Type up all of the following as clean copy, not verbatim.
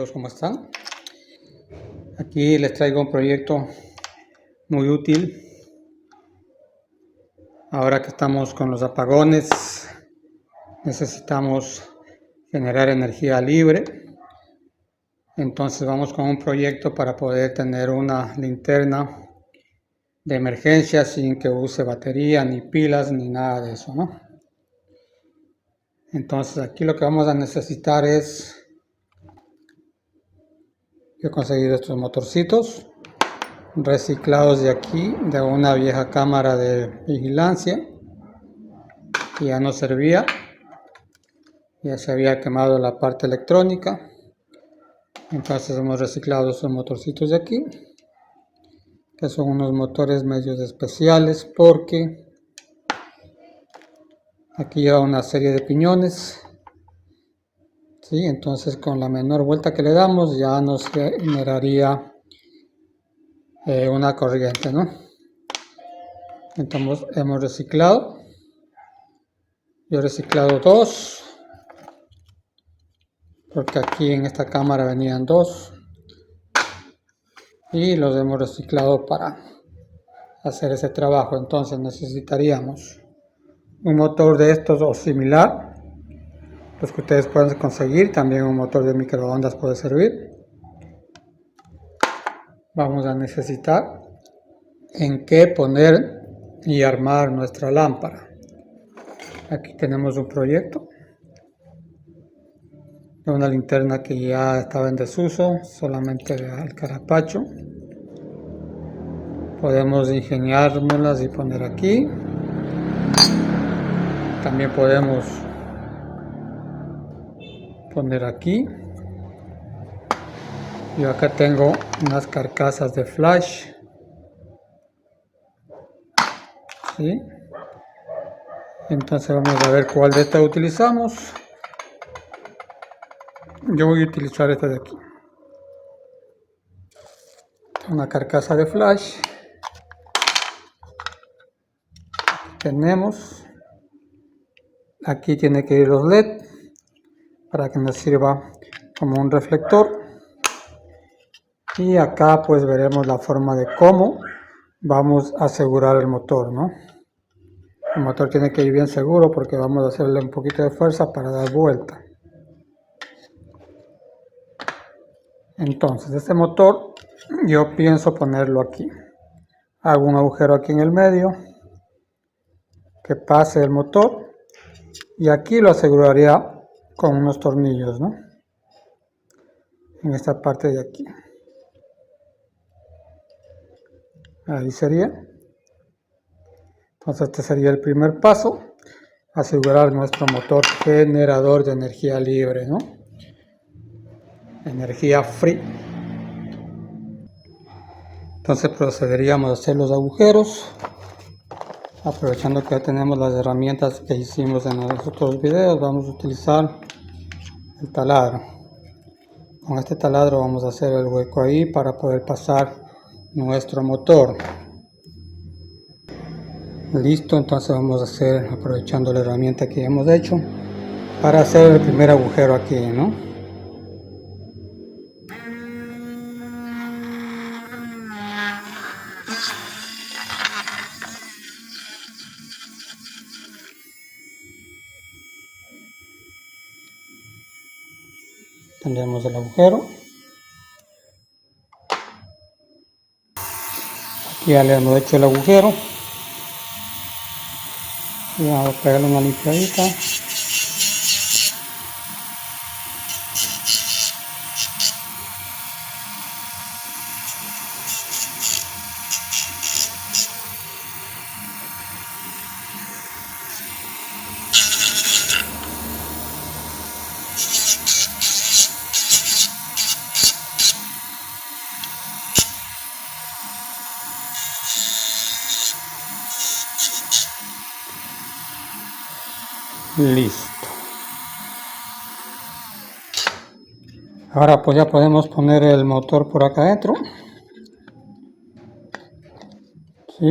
amigos, ¿cómo están? Aquí les traigo un proyecto muy útil. Ahora que estamos con los apagones, necesitamos generar energía libre. Entonces vamos con un proyecto para poder tener una linterna de emergencia sin que use batería, ni pilas, ni nada de eso, ¿no? Entonces aquí lo que vamos a necesitar es... Yo he conseguido estos motorcitos reciclados de aquí, de una vieja cámara de vigilancia que ya no servía, ya se había quemado la parte electrónica. Entonces hemos reciclado estos motorcitos de aquí, que son unos motores medios especiales porque aquí lleva una serie de piñones, ¿sí? Entonces con la menor vuelta que le damos ya nos generaría una corriente, ¿no? Entonces hemos reciclado. Yo he reciclado dos, porque aquí en esta cámara venían dos, y los hemos reciclado para hacer ese trabajo. Entonces necesitaríamos un motor de estos o similar, los que ustedes pueden conseguir. También un motor de microondas puede servir. Vamos a necesitar en qué poner y armar nuestra lámpara. Aquí tenemos un proyecto de una linterna que ya estaba en desuso, solamente el carapacho. Podemos ingeniárnoslas y poner aquí. También podemos poner aquí. Yo acá tengo unas carcasas de flash, ¿sí? Entonces vamos a ver cuál de estas utilizamos. Yo voy a utilizar esta de aquí, una carcasa de flash. Tenemos aquí, tiene que ir los LED para que nos sirva como un reflector, y acá pues veremos la forma de cómo vamos a asegurar el motor, ¿no? El motor tiene que ir bien seguro porque vamos a hacerle un poquito de fuerza para dar vuelta. Entonces este motor yo pienso ponerlo aquí. Hago un agujero aquí en el medio que pase el motor, y aquí lo aseguraría con unos tornillos, ¿no? En esta parte de aquí. Ahí sería. Entonces este sería el primer paso, asegurar nuestro motor generador de energía libre, ¿no? Energía free. Entonces procederíamos a hacer los agujeros, aprovechando que ya tenemos las herramientas que hicimos en los otros videos. Vamos a utilizar el taladro. Con este taladro vamos a hacer el hueco ahí para poder pasar nuestro motor. Listo, entonces vamos a hacer, aprovechando la herramienta que hemos hecho, para hacer el primer agujero aquí, ¿no? Tendremos el agujero. Aquí ya le hemos hecho el agujero. Y vamos a pegarle una limpiadita. Listo. Ahora pues ya podemos poner el motor por acá adentro. ¿Sí?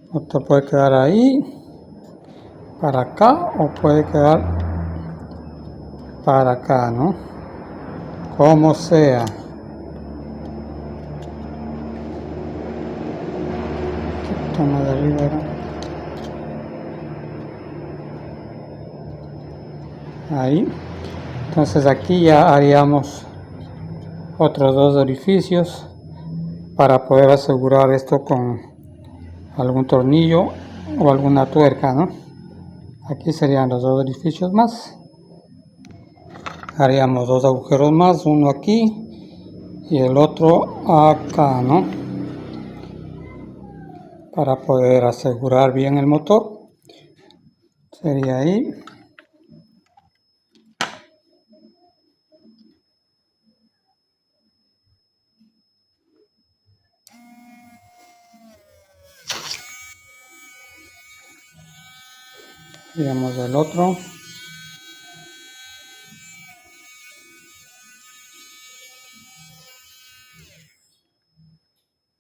El motor puede quedar ahí, para acá, o puede quedar para acá, ¿no? Como sea. Toma de arriba. Ahí. Entonces aquí ya haríamos otros dos orificios para poder asegurar esto con algún tornillo o alguna tuerca, ¿no? Aquí serían los dos orificios más. Haríamos dos agujeros más, uno aquí y el otro acá, ¿no? Para poder asegurar bien el motor. Sería ahí. Haríamos el otro.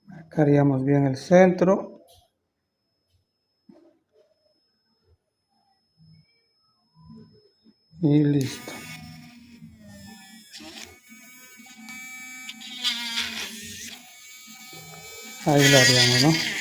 Marcaríamos bien el centro. Y listo. Ahí lo haríamos, ¿no?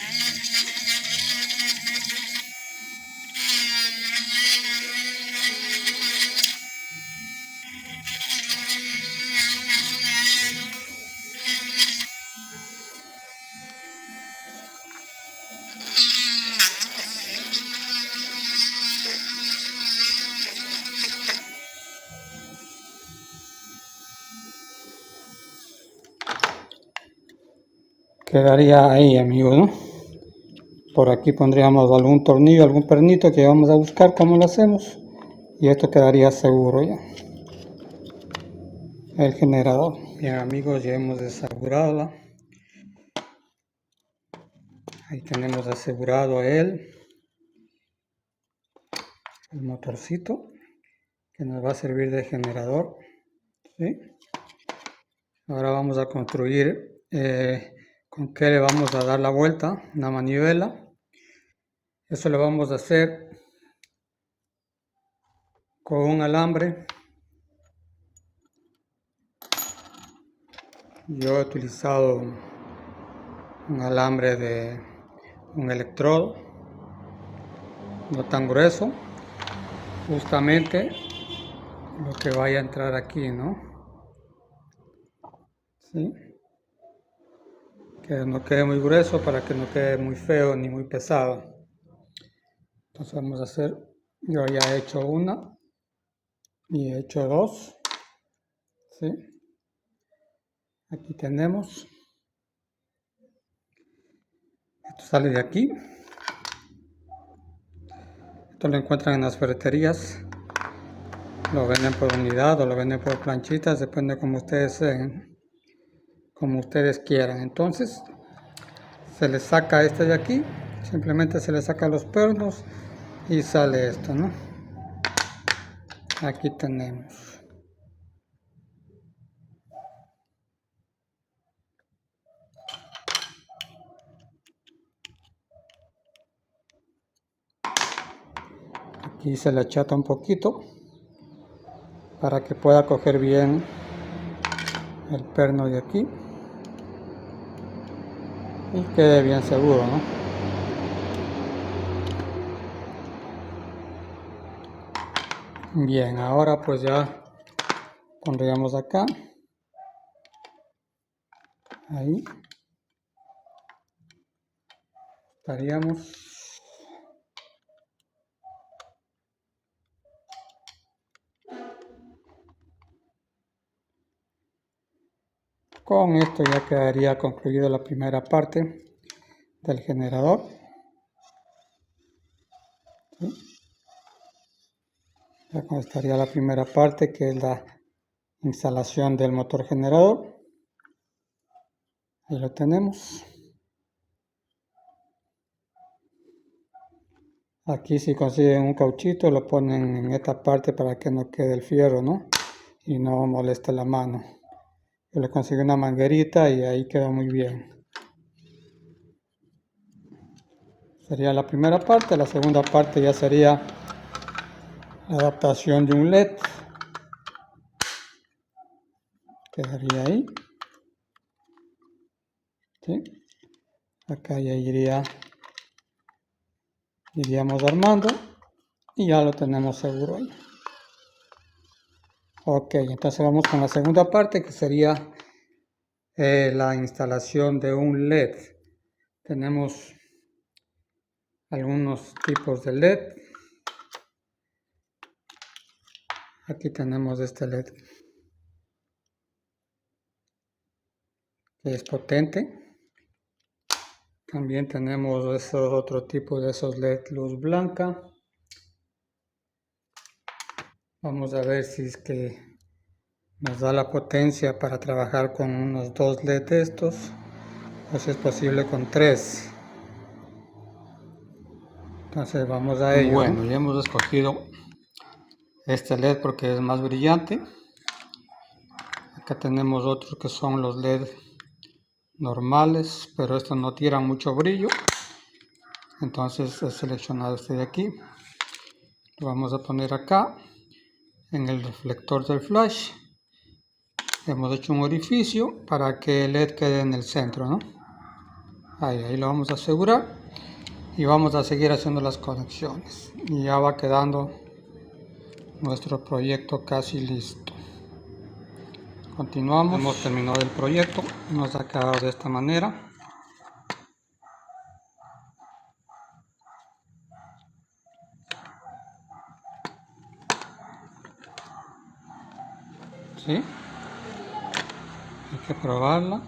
Quedaría ahí, amigos, ¿no? Por aquí pondríamos algún tornillo, algún pernito que vamos a buscar cómo lo hacemos. Y esto quedaría seguro ya. El generador. Bien, amigos, ya hemos asegurado. Ahí tenemos asegurado el motorcito que nos va a servir de generador. ¿Sí? Ahora vamos a construir con qué le vamos a dar la vuelta, una manivela. Eso lo vamos a hacer con un alambre. Yo he utilizado un alambre de un electrodo, no tan grueso, justamente lo que vaya a entrar aquí, ¿no? ¿Sí? Que no quede muy grueso para que no quede muy feo ni muy pesado. Entonces vamos a hacer, yo ya he hecho una y he hecho dos. ¿Sí? Aquí tenemos. Esto sale de aquí. Esto lo encuentran en las ferreterías. Lo venden por unidad o lo venden por planchitas, depende como ustedes como ustedes quieran. Entonces se le saca este de aquí, simplemente se le saca los pernos y sale esto, ¿no? Aquí tenemos. Aquí se le achata un poquito para que pueda coger bien el perno de aquí y quede bien seguro, ¿no? Bien, ahora pues ya pondríamos acá, ahí estaríamos. Con esto ya quedaría concluida la primera parte del generador. ¿Sí? Ya estaría la primera parte, que es la instalación del motor generador. Ahí lo tenemos. Aquí si consiguen un cauchito lo ponen en esta parte para que no quede el fierro, ¿no? Y no moleste la mano. Yo le conseguí una manguerita y ahí quedó muy bien. Sería la primera parte. La segunda parte ya sería la adaptación de un LED. quedaría ahí. ¿Sí? Acá ya iríamos armando y ya lo tenemos seguro ahí. Ok, entonces vamos con la segunda parte, que sería la instalación de un LED. Tenemos algunos tipos de LED. Aquí tenemos este LED, que es potente. También tenemos otro tipo de esos LED luz blanca. Vamos a ver si es que nos da la potencia para trabajar con unos 2 LED estos, o si es posible con 3. Entonces vamos a ello. Bueno, ya hemos escogido este LED porque es más brillante. Acá tenemos otros que son los LED normales, pero estos no tiran mucho brillo. Entonces he seleccionado este de aquí. Lo vamos a poner acá en el reflector del flash. Hemos hecho un orificio para que el LED quede en el centro, ¿no? Ahí lo vamos a asegurar y vamos a seguir haciendo las conexiones. Y ya va quedando nuestro proyecto casi listo. Continuamos. Hemos terminado el proyecto. Nos ha quedado de esta manera. ¿Sí? Hay que probarla.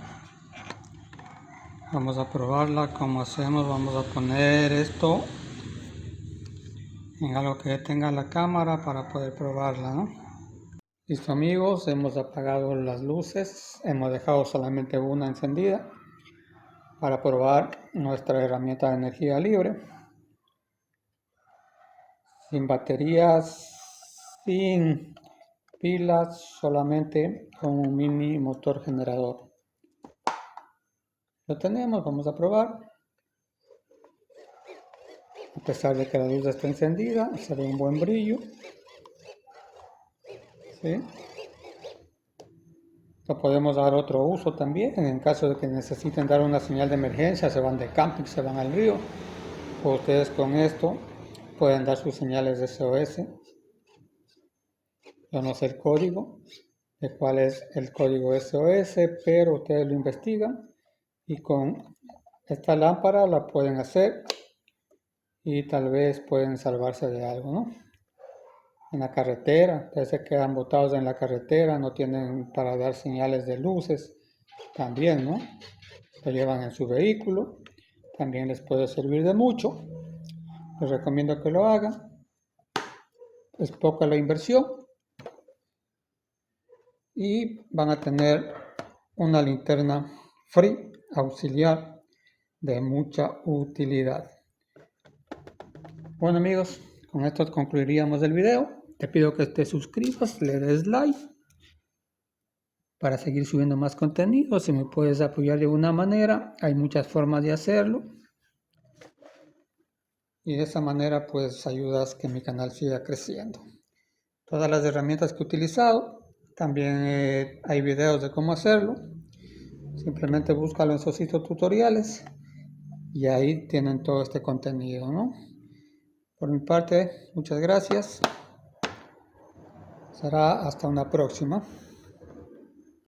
Vamos a probarla. ¿Cómo hacemos? Vamos a poner esto en algo que tenga la cámara para poder probarla, ¿no? Listo, amigos, hemos apagado las luces. Hemos dejado solamente una encendida para probar nuestra herramienta de energía libre. Sin baterías, sin pilas, solamente con un mini motor generador. Lo tenemos, vamos a probar. A pesar de que la luz está encendida, se ve un buen brillo. ¿Sí? Lo podemos dar otro uso también, en caso de que necesiten dar una señal de emergencia, se van de camping, se van al río. Ustedes con esto pueden dar sus señales de SOS. Yo no sé el código, de cuál es el código SOS, pero ustedes lo investigan y con esta lámpara la pueden hacer y tal vez pueden salvarse de algo, ¿no? En la carretera, ustedes se quedan botados en la carretera, no tienen para dar señales de luces, también, ¿no? Lo llevan en su vehículo, también les puede servir de mucho. Les recomiendo que lo hagan. Es poca la inversión y van a tener una linterna free auxiliar de mucha utilidad. Bueno, amigos, con esto concluiríamos el video. Te pido que te suscribas, le des like para seguir subiendo más contenido. Si me puedes apoyar de alguna manera, hay muchas formas de hacerlo. Y de esa manera pues ayudas que mi canal siga creciendo. Todas las herramientas que he utilizado, también hay videos de cómo hacerlo. Simplemente búscalo en Sosito Tutoriales y ahí tienen todo este contenido, ¿no? Por mi parte, muchas gracias. Será hasta una próxima.